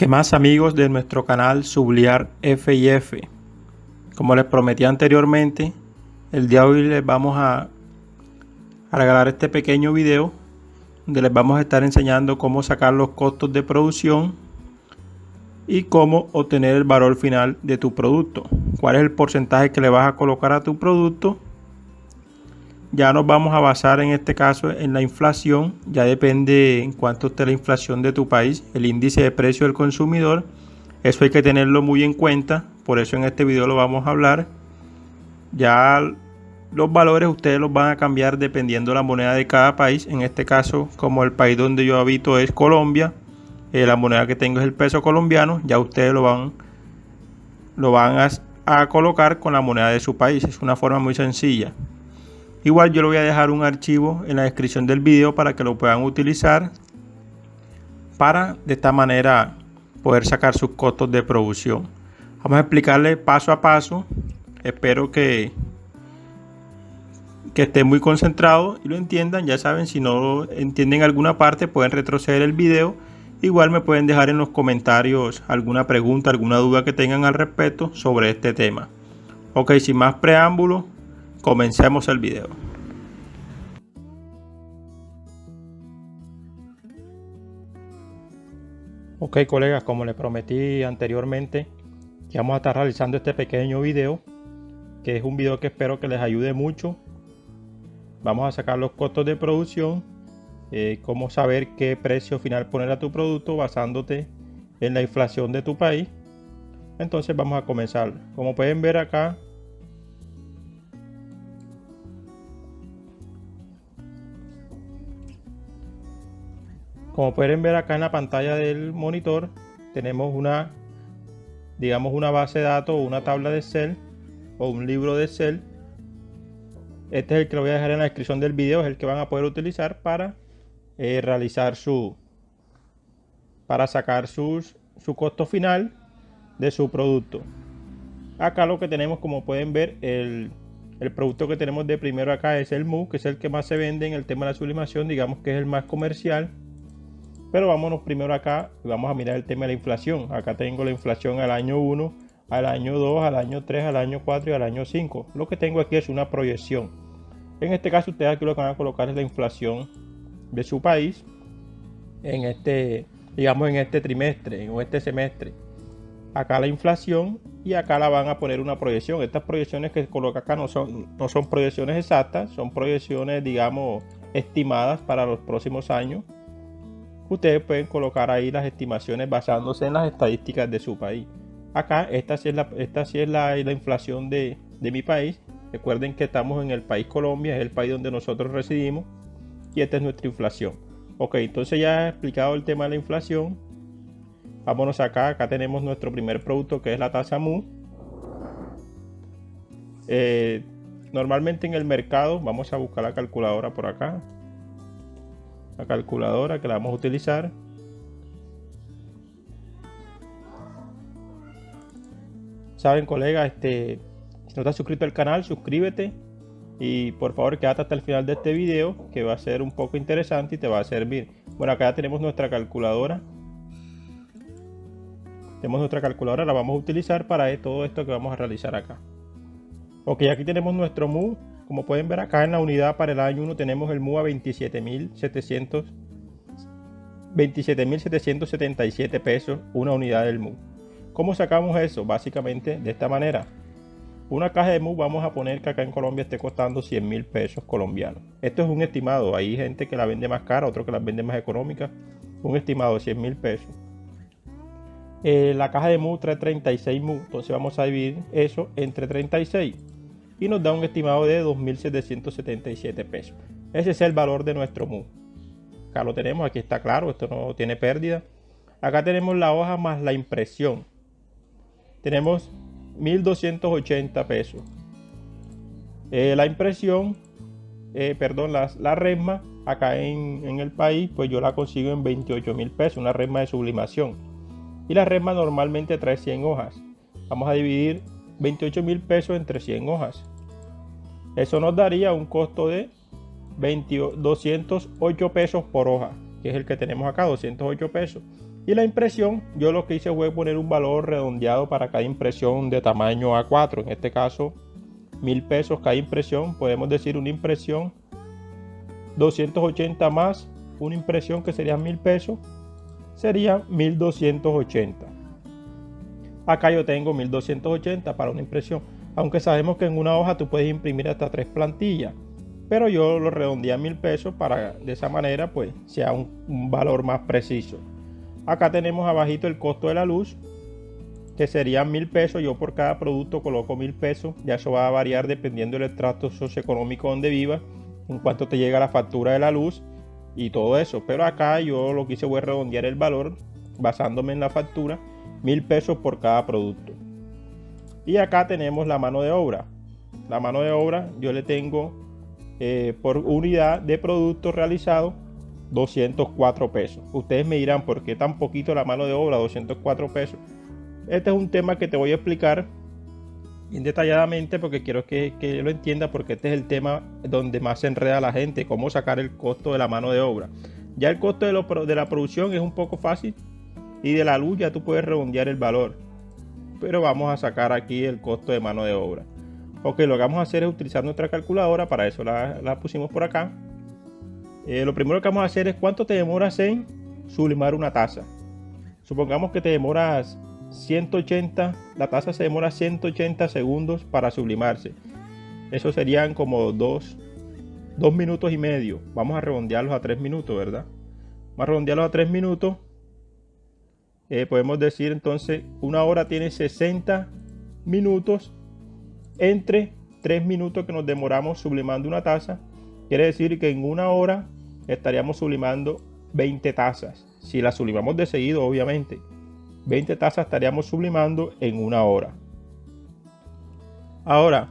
¿Qué más, amigos de nuestro canal Subliar F&F? Como les prometí anteriormente, el día de hoy les vamos a regalar este pequeño video donde les vamos a estar enseñando cómo sacar los costos de producción y cómo obtener el valor final de tu producto. Cuál es el porcentaje que le vas a colocar a tu producto. Ya nos vamos a basar en este caso en la inflación. Ya depende en cuánto esté la inflación de tu país, el índice de precio del consumidor. Eso hay que tenerlo muy en cuenta. Por eso en este video lo vamos a hablar. Ya los valores ustedes los van a cambiar dependiendo de la moneda de cada país. En este caso, como el país donde yo habito es Colombia, la moneda que tengo es el peso colombiano. Ya ustedes lo van a colocar con la moneda de su país. Es una forma muy sencilla. Igual yo le voy a dejar un archivo en la descripción del video para que lo puedan utilizar para de esta manera poder sacar sus costos de producción. Vamos a explicarle paso a paso. Espero que estén muy concentrados y lo entiendan. Ya saben, si no entienden alguna parte pueden retroceder el video. Igual me pueden dejar en los comentarios alguna pregunta, alguna duda que tengan al respecto sobre este tema. Ok, sin más preámbulos, comencemos el video. Ok, colegas, como les prometí anteriormente, que vamos a estar realizando este pequeño video, que es un video que espero que les ayude mucho. Vamos a sacar los costos de producción, cómo saber qué precio final poner a tu producto basándote en la inflación de tu país. Entonces vamos a comenzar. Como pueden ver acá, en la pantalla del monitor, tenemos una base de datos, una tabla de Excel o un libro de Excel. Este es el que lo voy a dejar en la descripción del video, es el que van a poder utilizar para sacar su costo final de su producto. Acá lo que tenemos, como pueden ver, el producto que tenemos de primero acá es el MU, que es el que más se vende en el tema de la sublimación, digamos que es el más comercial. Pero vámonos primero acá y vamos a mirar el tema de la inflación. Acá tengo la inflación al año 1, al año 2, al año 3, al año 4 y al año 5. Lo que tengo aquí es una proyección. En este caso ustedes aquí lo que van a colocar es la inflación de su país en este trimestre o este semestre. Acá la inflación y acá la van a poner una proyección. Estas proyecciones que coloca acá no son proyecciones exactas, son proyecciones, digamos, estimadas para los próximos años. Ustedes pueden colocar ahí las estimaciones basándose en las estadísticas de su país. Acá esta sí es la inflación de mi país. Recuerden que estamos en el país Colombia, es el país donde nosotros residimos y esta es nuestra inflación. Ok, entonces ya he explicado el tema de la inflación. Vámonos acá tenemos nuestro primer producto, que es la tasa MU. Normalmente en el mercado, vamos a buscar la calculadora por acá. La calculadora que la vamos a utilizar. Saben, colegas, si no estás suscrito al canal, suscríbete y por favor quédate hasta el final de este video, que va a ser un poco interesante y te va a servir. Bueno, acá ya tenemos nuestra calculadora. La vamos a utilizar para todo esto que vamos a realizar acá. Ok, aquí tenemos nuestro MU. Como pueden ver acá en la unidad para el año 1 tenemos el MU a 27.777 pesos, una unidad del MU. ¿Cómo sacamos eso? Básicamente de esta manera. Una caja de MU vamos a poner que acá en Colombia esté costando 100.000 pesos colombianos. Esto es un estimado. Hay gente que la vende más cara, otro que la vende más económica. Un estimado de 100.000 pesos. La caja de MU trae 36 MU. Entonces vamos a dividir eso entre 36. Y nos da un estimado de 2.777 pesos. Ese es el valor de nuestro MU. Acá lo tenemos, aquí está claro, esto no tiene pérdida. Acá tenemos la hoja más la impresión. Tenemos 1.280 pesos. La impresión, la resma, acá en el país, pues yo la consigo en 28.000 pesos, una resma de sublimación. Y la resma normalmente trae 100 hojas. Vamos a dividir 28.000 pesos entre 100 hojas. Eso nos daría un costo de 208 pesos por hoja. que es el que tenemos acá, 208 pesos. Y la impresión, yo lo que hice fue poner un valor redondeado para cada impresión de tamaño A4. En este caso, 1000 pesos cada impresión. Podemos decir una impresión 280 más una impresión que sería 1000 pesos, sería 1280. Acá yo tengo 1280 para una impresión, aunque sabemos que en una hoja tú puedes imprimir hasta 3 plantillas, pero yo lo redondeé a 1000 pesos para de esa manera pues sea un valor más preciso. Acá tenemos abajito el costo de la luz, que serían 1000 pesos. Yo por cada producto coloco 1000 pesos, ya eso va a variar dependiendo del estrato socioeconómico donde vivas, en cuanto te llega la factura de la luz y todo eso. Pero acá yo lo que hice fue redondear el valor basándome en la factura, 1000 pesos por cada producto. Y acá tenemos la mano de obra. La mano de obra yo le tengo por unidad de producto realizado 204 pesos. Ustedes me dirán, ¿por qué tan poquito la mano de obra? 204 pesos. Este es un tema que te voy a explicar bien detalladamente porque quiero que lo entiendas, porque este es el tema donde más se enreda la gente, cómo sacar el costo de la mano de obra. Ya el costo de la producción es un poco fácil, y de la luz ya tú puedes redondear el valor, pero vamos a sacar aquí el costo de mano de obra. Ok, lo que vamos a hacer es utilizar nuestra calculadora. Para eso la pusimos por acá. Lo primero que vamos a hacer es cuánto te demoras en sublimar una taza. Supongamos que te demoras 180, la taza se demora 180 segundos para sublimarse. Eso serían como 2 minutos y medio. Vamos a redondearlos a 3 minutos, ¿verdad? Vamos a redondearlos a 3 minutos. Podemos decir entonces, una hora tiene 60 minutos entre 3 minutos que nos demoramos sublimando una taza. Quiere decir que en una hora estaríamos sublimando 20 tazas. Si las sublimamos de seguido, obviamente, 20 tazas estaríamos sublimando en una hora. Ahora,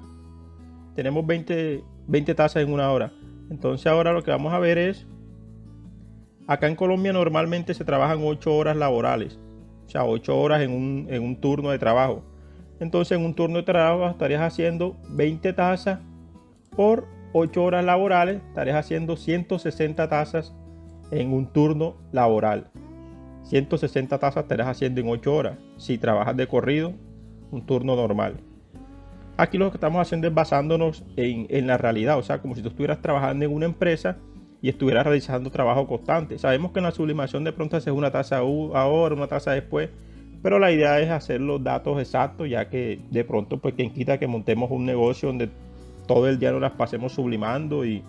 tenemos 20 tazas en una hora. Entonces ahora lo que vamos a ver es, acá en Colombia normalmente se trabajan 8 horas laborales. O sea, 8 horas en un turno de trabajo. Entonces en un turno de trabajo estarías haciendo 20 tazas por 8 horas laborales. Estarías haciendo 160 tazas en un turno laboral. 160 tazas estarías haciendo en 8 horas. Si trabajas de corrido, un turno normal. Aquí lo que estamos haciendo es basándonos en la realidad. O sea, como si tú estuvieras trabajando en una empresa y estuvieras realizando trabajo constante. Sabemos que en la sublimación de pronto haces una taza ahora, una taza después, pero la idea es hacer los datos exactos, ya que de pronto pues quien quita que montemos un negocio donde todo el día nos las pasemos sublimando y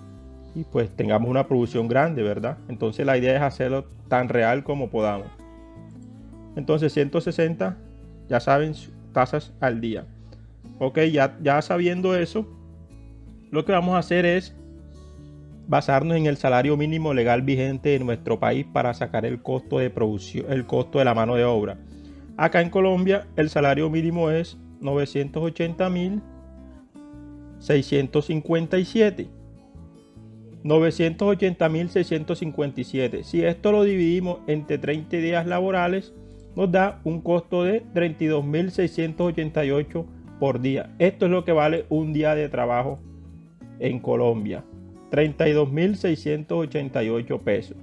pues tengamos una producción grande, ¿verdad? Entonces la idea es hacerlo tan real como podamos. Entonces 160, ya saben, tazas al día. Ok, ya sabiendo eso, lo que vamos a hacer es basarnos en el salario mínimo legal vigente en nuestro país para sacar el costo de producción, el costo de la mano de obra. Acá en Colombia el salario mínimo es 980.657. 980.657. Si esto lo dividimos entre 30 días laborales, nos da un costo de 32.688 por día. Esto es lo que vale un día de trabajo en Colombia. 32.688 pesos.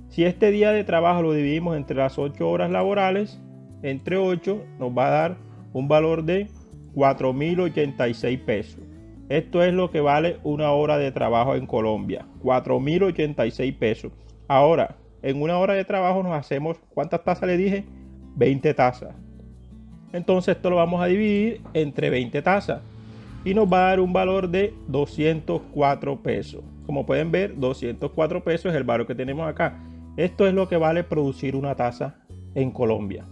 Si este día de trabajo lo dividimos entre las 8 horas laborales, entre 8 nos va a dar un valor de 4.086 pesos. Esto es lo que vale una hora de trabajo en Colombia, 4.086 pesos. Ahora, en una hora de trabajo nos hacemos, ¿cuántas tazas le dije? 20 tazas. Entonces esto lo vamos a dividir entre 20 tazas y nos va a dar un valor de 204 pesos. Como pueden ver, 204 pesos es el valor que tenemos acá. Esto es lo que vale producir una taza en Colombia.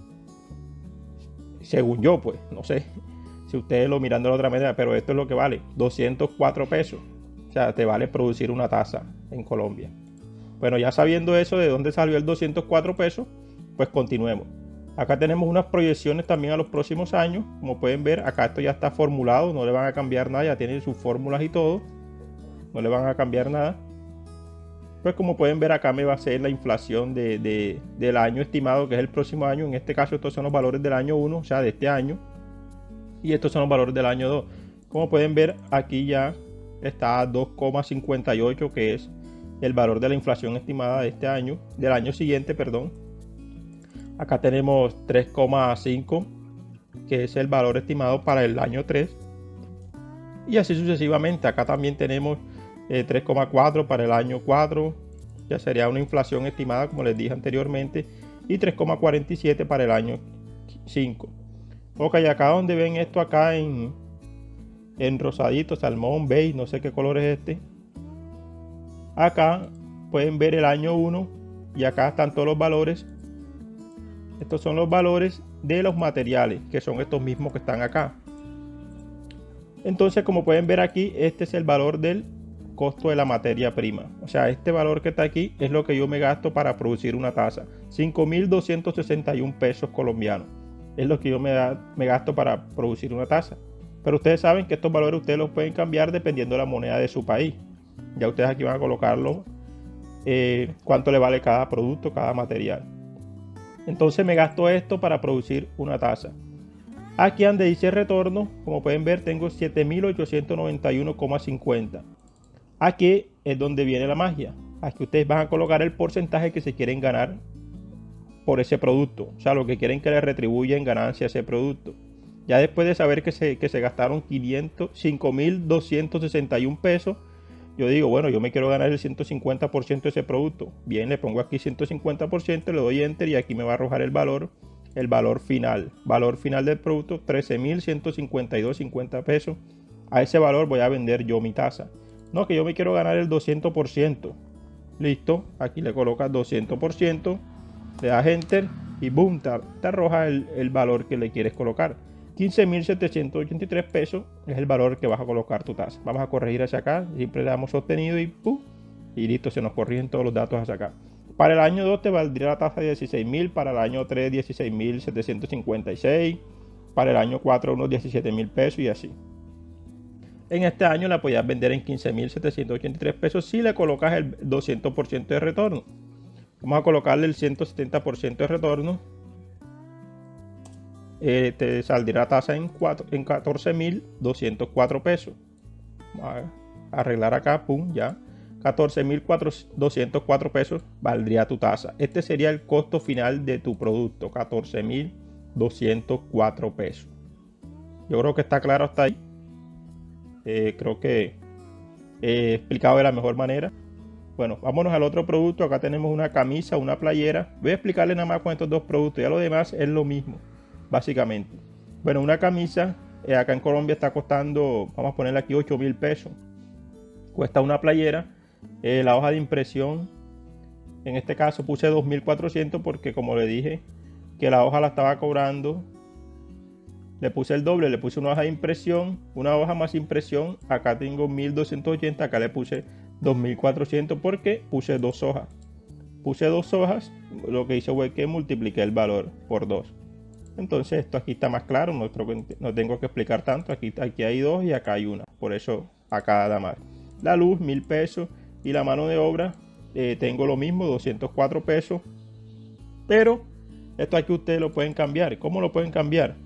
Según yo, pues, no sé si ustedes lo miran de la otra manera, pero esto es lo que vale, 204 pesos. O sea, te vale producir una taza en Colombia. Bueno, ya sabiendo eso, de dónde salió el 204 pesos, pues continuemos. Acá tenemos unas proyecciones también a los próximos años. Como pueden ver, acá esto ya está formulado, no le van a cambiar nada, ya tienen sus fórmulas y todo. No le van a cambiar nada. Pues como pueden ver, acá me va a ser la inflación del año estimado, que es el próximo año. En este caso, estos son los valores del año 1, o sea, de este año. Y estos son los valores del año 2. Como pueden ver, aquí ya está 2,58, que es el valor de la inflación estimada de este año, del año siguiente, perdón. Acá tenemos 3,5, que es el valor estimado para el año 3. Y así sucesivamente. Acá también tenemos 3,4 para el año 4. Ya sería una inflación estimada, como les dije anteriormente. Y 3,47 para el año 5. Ok, acá donde ven esto acá en rosadito, salmón, beige, no sé qué color es este. Acá pueden ver el año 1 y acá están todos los valores. Estos son los valores de los materiales, que son estos mismos que están acá. Entonces, como pueden ver aquí, este es el valor del costo de la materia prima. O sea, este valor que está aquí es lo que yo me gasto para producir una taza. 5.261 pesos colombianos. Es lo que yo me gasto para producir una taza. Pero ustedes saben que estos valores ustedes los pueden cambiar dependiendo de la moneda de su país. Ya ustedes aquí van a colocarlo cuánto le vale cada producto, cada material. Entonces me gasto esto para producir una taza. Aquí donde dice retorno, como pueden ver, tengo 7.891,50. Aquí es donde viene la magia. Aquí ustedes van a colocar el porcentaje que se quieren ganar por ese producto. O sea, lo que quieren que les retribuya en ganancia a ese producto. Ya después de saber que se gastaron 5.261 pesos, yo digo, bueno, yo me quiero ganar el 150% de ese producto. Bien, le pongo aquí 150%, le doy enter y aquí me va a arrojar el valor final. Valor final del producto, 13.152.50 pesos. A ese valor voy a vender yo mi taza. No, que yo me quiero ganar el 200%. Listo, aquí le colocas 200%, le das enter y boom, te arroja el valor que le quieres colocar. 15.783 pesos es el valor que vas a colocar tu taza. Vamos a corregir hacia acá, siempre le damos sostenido y ¡pum! Y listo, se nos corrigen todos los datos hacia acá. Para el año 2 te valdría la tasa de 16.000, para el año 3 16.756, para el año 4 unos 17.000 pesos y así. En este año la podías vender en 15.783 pesos si le colocas el 200% de retorno. Vamos a colocarle el 170% de retorno. Te saldrá tasa en 14.204 pesos. Vamos a arreglar acá, pum, ya. 14.204 pesos valdría tu tasa. Este sería el costo final de tu producto, 14.204 pesos. Yo creo que está claro hasta ahí. Creo que he explicado de la mejor manera. Bueno, vámonos al otro producto. Acá tenemos una camisa, una playera. Voy a explicarle nada más con estos dos productos. Ya lo demás es lo mismo, básicamente. Bueno, una camisa acá en Colombia está costando, vamos a ponerle aquí 8.000 pesos. Cuesta una playera. La hoja de impresión, en este caso puse 2.400 porque, como le dije, que la hoja la estaba cobrando, le puse el doble, le puse una hoja de impresión, una hoja más impresión. Acá tengo 1.280, acá le puse 2.400 porque puse dos hojas. Puse dos hojas, lo que hice fue que multipliqué el valor por 2. Entonces esto aquí está más claro, no tengo que explicar tanto. Aquí hay dos y acá hay una, por eso acá da más. La luz, 1.000 pesos. Y la mano de obra, tengo lo mismo, 204 pesos. Pero esto aquí ustedes lo pueden cambiar. ¿Cómo lo pueden cambiar?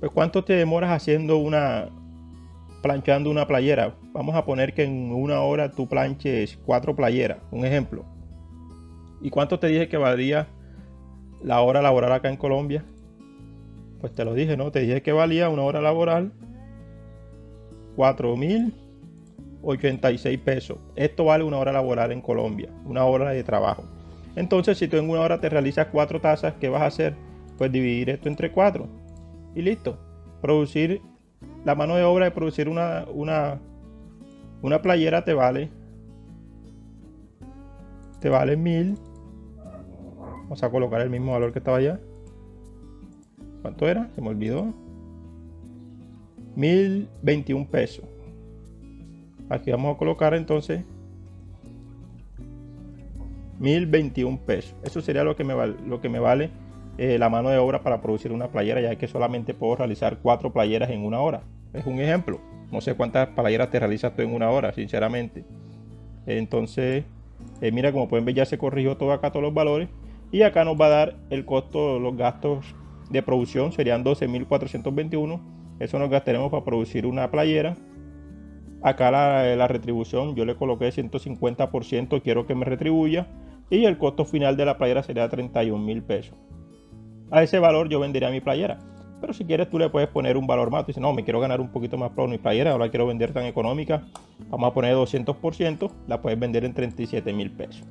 Pues ¿cuánto te demoras planchando una playera? Vamos a poner que en una hora tú planches 4 playeras, un ejemplo. ¿Y cuánto te dije que valía la hora laboral acá en Colombia? Pues te lo dije, ¿no? Te dije que valía una hora laboral 4.086 pesos. Esto vale una hora laboral en Colombia, una hora de trabajo. Entonces, si tú en una hora te realizas 4 tazas, ¿qué vas a hacer? Pues dividir esto entre 4 y listo. Producir la mano de obra de producir una playera te vale 1.000. Vamos a colocar el mismo valor que estaba allá. ¿Cuánto era? Se me olvidó. 1.021 pesos. Aquí vamos a colocar entonces 1.021 pesos. Eso sería lo que me vale la mano de obra para producir una playera, ya que solamente puedo realizar 4 playeras en una hora. Es un ejemplo. No sé cuántas playeras te realizas tú en una hora, sinceramente. Entonces, mira, como pueden ver, ya se corrigió todo acá, todos los valores. Y acá nos va a dar el costo, los gastos de producción serían 12.421. Eso nos gastaremos para producir una playera. Acá la retribución yo le coloqué 150%, quiero que me retribuya. Y el costo final de la playera sería 31.000 pesos. A ese valor yo vendería mi playera. Pero si quieres tú le puedes poner un valor más. Tú dices, no, me quiero ganar un poquito más por mi playera, ahora quiero vender tan económica. Vamos a poner 200%, la puedes vender en 37.000 pesos.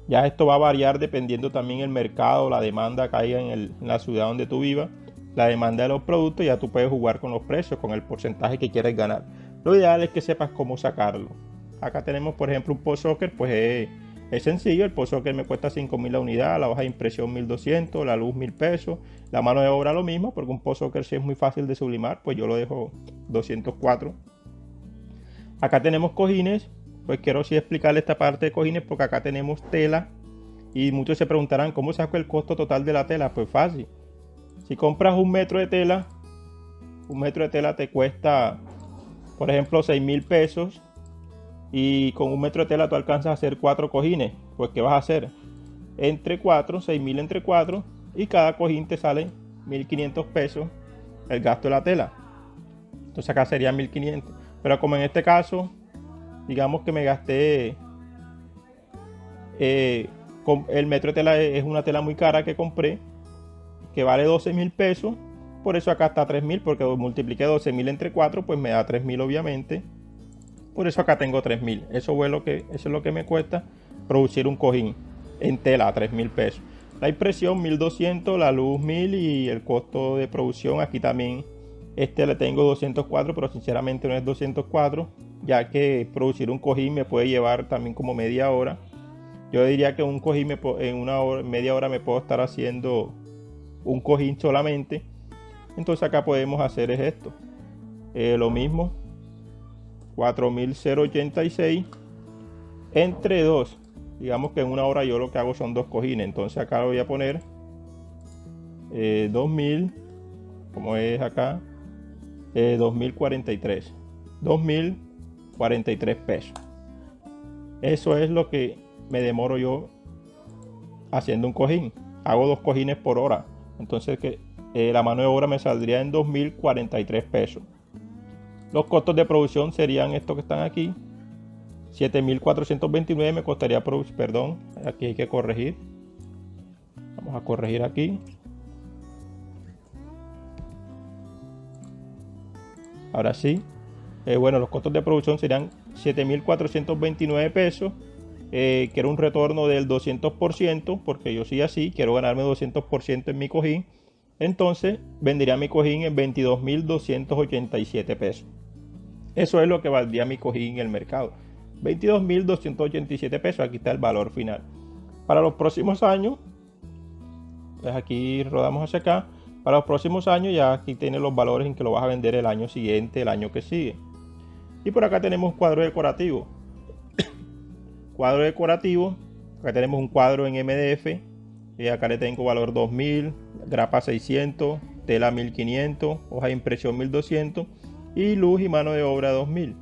Ya esto va a variar dependiendo también el mercado, la demanda que haya en la ciudad donde tú vivas, la demanda de los productos. Ya tú puedes jugar con los precios, con el porcentaje que quieres ganar. Lo ideal es que sepas cómo sacarlo. Acá tenemos, por ejemplo, un post soccer, pues es sencillo. El post soccer me cuesta 5.000 la unidad, la hoja de impresión 1.200, la luz 1.000 pesos, la mano de obra lo mismo, porque un post soccer sí es muy fácil de sublimar, pues yo lo dejo 204. Acá tenemos cojines. Pues quiero sí explicarle esta parte de cojines, porque acá tenemos tela y muchos se preguntarán cómo saco el costo total de la tela. Pues fácil. Si compras un metro de tela te cuesta, por ejemplo, 6.000 pesos, y con un metro de tela tú alcanzas a hacer 4 cojines. Pues ¿qué vas a hacer? Entre 4, 6.000 entre 4, y cada cojín te sale 1.500 pesos el gasto de la tela. Entonces acá sería 1.500. Pero como en este caso, digamos que me gasté, el metro de tela es una tela muy cara que compré, que vale 12.000 pesos. Por eso acá está 3.000, porque multipliqué 12.000 entre 4, pues me da 3.000 obviamente. Por eso acá tengo 3.000. Eso es lo que me cuesta producir un cojín en tela a 3.000 pesos. La impresión 1.200, la luz 1.000 y el costo de producción aquí también. Le tengo 204, pero sinceramente no es 204, ya que producir un cojín me puede llevar también como media hora. Yo diría que un cojín en media hora me puedo estar haciendo un cojín solamente. Entonces acá podemos hacer es esto. Lo mismo. 4.086 entre 2. Digamos que en una hora yo lo que hago son 2 cojines. Entonces acá lo voy a poner 2.000, como es acá, 2.043. 2.043 pesos. Eso es lo que me demoro yo haciendo un cojín. Hago 2 cojines por hora. Entonces la mano de obra me saldría en 2.043 pesos. Los costos de producción serían estos que están aquí. 7.429 me costaría producir, perdón, aquí hay que corregir. Vamos a corregir aquí. Ahora sí. Bueno, los costos de producción serían 7.429 pesos. Quiero un retorno del 200%, porque yo sí así, quiero ganarme 200% en mi cojín. Entonces vendería mi cojín en 22.287 pesos. Eso es lo que valdría mi cojín en el mercado. 22.287 pesos. Aquí está el valor final. Para los próximos años, pues aquí rodamos hacia acá. Para los próximos años ya aquí tiene los valores en que lo vas a vender el año siguiente, el año que sigue. Y por acá tenemos cuadro decorativo. Cuadro decorativo. Acá tenemos un cuadro en MDF. Y acá le tengo valor 2.000, grapa 600, tela 1.500, hoja de impresión 1.200 y luz y mano de obra 2.000.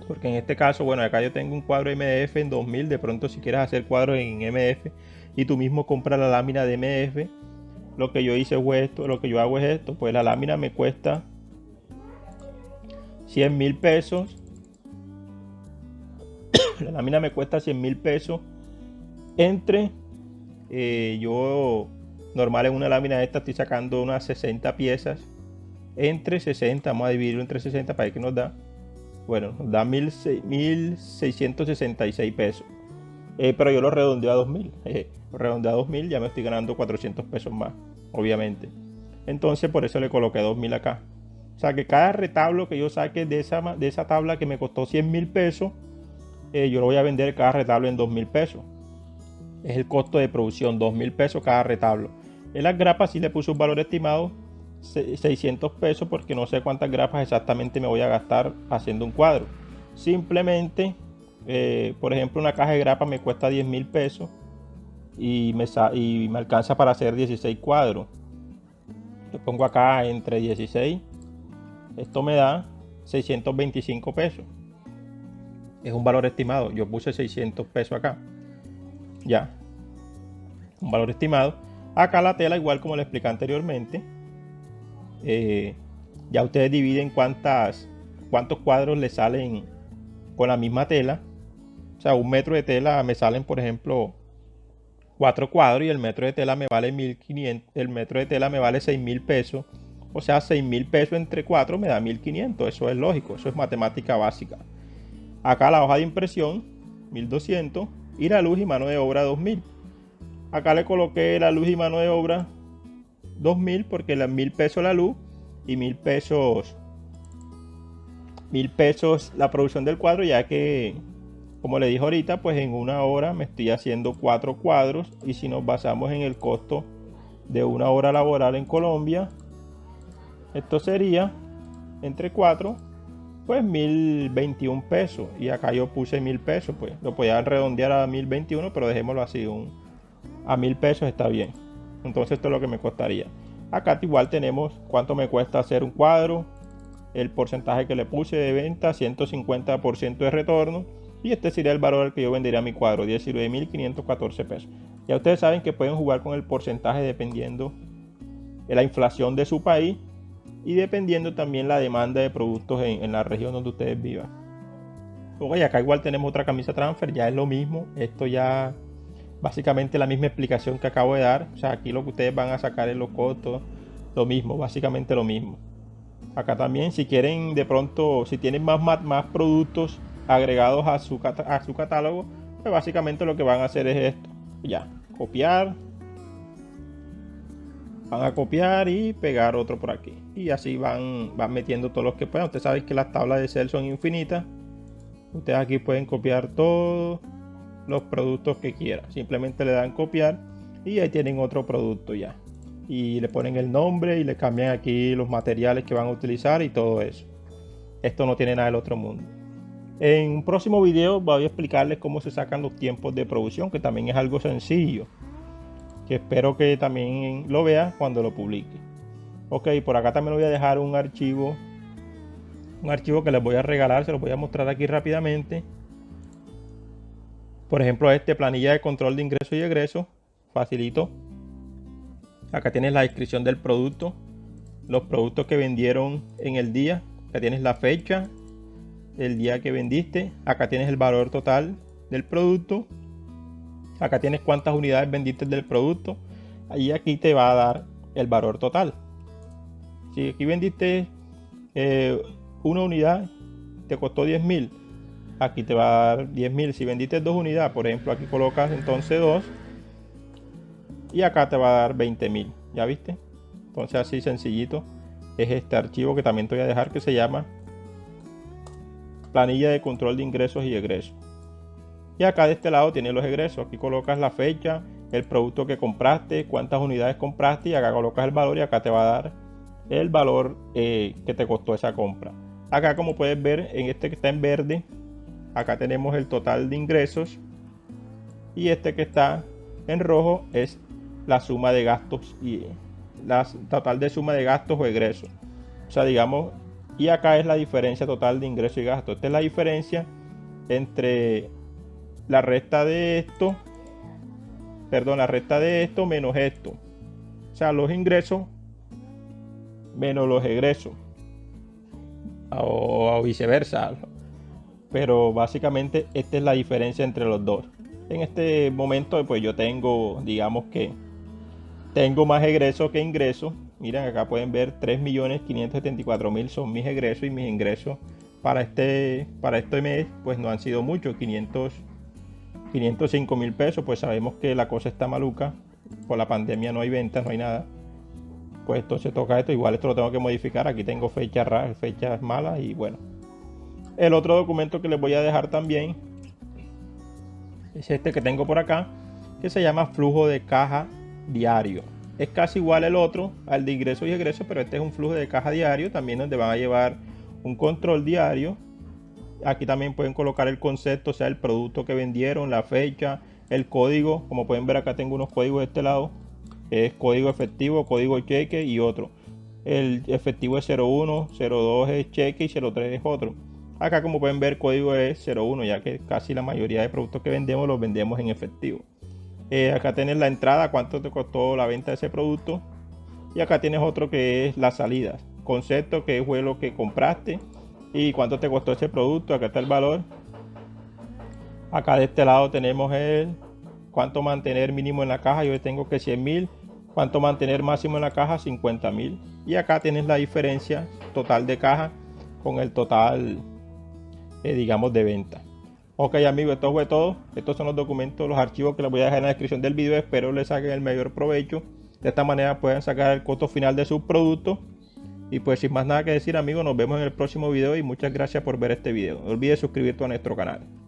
Porque en este caso, bueno, acá yo tengo un cuadro MDF en 2.000. De pronto si quieres hacer cuadros en MDF y tú mismo compras la lámina de MDF, lo que yo hice fue esto, lo que yo hago es esto. Pues la lámina me cuesta 100.000 pesos. La lámina me cuesta 100.000 pesos entre, yo normal en una lámina de esta estoy sacando unas 60 piezas. Entre 60, vamos a dividirlo entre 60 para ver qué nos da. Bueno, nos da 1.666 pesos. Pero yo lo redondeo a 2.000. Lo redondeo a 2.000, ya me estoy ganando 400 pesos más, obviamente. Entonces por eso le coloqué 2.000 acá. O sea que cada retablo que yo saque de esa tabla que me costó 100.000 pesos, yo lo voy a vender cada retablo en 2.000 pesos. Es el costo de producción, 2.000 pesos cada retablo. En las grapas sí le puse un valor estimado, 600 pesos, porque no sé cuántas grapas exactamente me voy a gastar haciendo un cuadro. Simplemente, por ejemplo, una caja de grapas me cuesta 10.000 pesos y me alcanza para hacer 16 cuadros. Yo pongo acá entre 16. Esto me da 625 pesos. Es un valor estimado. Yo puse 600 pesos acá. Ya. Un valor estimado. Acá la tela, igual como le expliqué anteriormente. Ya ustedes dividen cuántas cuántos cuadros le salen con la misma tela. O sea, un metro de tela me salen, por ejemplo, 4 cuadros y el metro de tela me vale 1500, el metro de tela me vale 6.000 pesos. O sea, 6.000 pesos entre 4 me da 1.500. Eso es lógico, eso es matemática básica. Acá la hoja de impresión, 1.200 y la luz y mano de obra 2.000. Acá le coloqué la luz y mano de obra 2.000 porque las 1.000 pesos la luz y 1.000 pesos la producción del cuadro, ya que, como le dije ahorita, pues en una hora me estoy haciendo 4 cuadros, y si nos basamos en el costo de una hora laboral en Colombia, esto sería entre 4, pues 1.021 pesos, y acá yo puse 1.000 pesos, pues lo podía redondear a 1.021, pero dejémoslo así, a 1.000 pesos está bien. Entonces esto es lo que me costaría. Acá igual tenemos cuánto me cuesta hacer un cuadro, el porcentaje que le puse de venta, 150% de retorno, y este sería el valor al que yo vendería mi cuadro, 19.514 pesos. Ya ustedes saben que pueden jugar con el porcentaje dependiendo de la inflación de su país y dependiendo también la demanda de productos en la región donde ustedes vivan. Ok, acá igual tenemos otra camisa transfer, ya es lo mismo. Esto ya básicamente la misma explicación que acabo de dar. O sea, aquí lo que ustedes van a sacar en los costos, lo mismo, básicamente lo mismo. Acá también, si quieren de pronto, si tienen más productos agregados a su catálogo, pues básicamente lo que van a hacer es esto. Ya, copiar. Van a copiar y pegar otro por aquí. Y así van metiendo todos los que puedan. Ustedes saben que las tablas de Excel son infinitas. Ustedes aquí pueden copiar todos los productos que quieran. Simplemente le dan copiar y ahí tienen otro producto ya. Y le ponen el nombre y le cambian aquí los materiales que van a utilizar y todo eso. Esto no tiene nada del otro mundo. En un próximo video voy a explicarles cómo se sacan los tiempos de producción, que también es algo sencillo, que espero que también lo veas cuando lo publique. Ok, por acá también voy a dejar un archivo que les voy a regalar, se los voy a mostrar aquí rápidamente. Por ejemplo, planilla de control de ingresos y egresos, facilito. Acá tienes la descripción del producto, los productos que vendieron en el día, acá tienes la fecha, el día que vendiste, acá tienes el valor total del producto, acá tienes cuántas unidades vendiste del producto, y aquí te va a dar el valor total. Si aquí vendiste una unidad, te costó 10.000, aquí te va a dar 10.000. Si vendiste 2 unidades, por ejemplo, aquí colocas entonces 2 y acá te va a dar 20.000, ¿ya viste? Entonces así sencillito es este archivo que también te voy a dejar, que se llama planilla de control de ingresos y egresos. Y acá de este lado tienes los egresos. Aquí colocas la fecha, el producto que compraste, cuántas unidades compraste, y acá colocas el valor y acá te va a dar el valor que te costó esa compra. Acá, como puedes ver, en este que está en verde, acá tenemos el total de ingresos, y este que está en rojo es la suma de gastos y la total de suma de gastos o egresos. O sea, digamos, y acá es la diferencia total de ingresos y gastos. Esta es la diferencia entre la resta de esto, la resta de esto menos esto. O sea, los ingresos menos los egresos, o viceversa. Pero básicamente esta es la diferencia entre los dos. En este momento pues yo tengo, digamos que tengo más egresos que ingresos. Miren, acá pueden ver 3.574.000 son mis egresos, y mis ingresos para este mes pues no han sido muchos, 505.000 pesos. Pues sabemos que la cosa está maluca, por la pandemia no hay ventas, no hay nada. Pues entonces toca esto, igual esto lo tengo que modificar. Aquí tengo fechas malas, y bueno. El otro documento que les voy a dejar también es este que tengo por acá, que se llama flujo de caja diario. Es casi igual el otro, al de ingresos y egresos, pero este es un flujo de caja diario, también donde van a llevar un control diario. Aquí también pueden colocar el concepto, o sea, el producto que vendieron, la fecha, el código. Como pueden ver, acá tengo unos códigos de este lado. Es código efectivo, código cheque y otro. El efectivo es 01, 02 es cheque y 03 es otro. Acá, como pueden ver, código es 01, ya que casi la mayoría de productos que vendemos los vendemos en efectivo. Acá tienes la entrada, cuánto te costó la venta de ese producto. Y acá tienes otro que es las salidas. Concepto, que fue lo que compraste. y cuánto te costó ese producto. Acá está el valor. Acá de este lado tenemos el cuánto mantener mínimo en la caja. Yo tengo que 100.000. Cuánto mantener máximo en la caja, 50.000. Y acá tienes la diferencia total de caja con el total, digamos, de venta. Ok amigos, esto fue todo. Estos son los documentos, los archivos que les voy a dejar en la descripción del video. Espero les saquen el mayor provecho. De esta manera pueden sacar el costo final de sus productos. Y pues sin más nada que decir amigos, nos vemos en el próximo video y muchas gracias por ver este video. No olvides suscribirte a nuestro canal.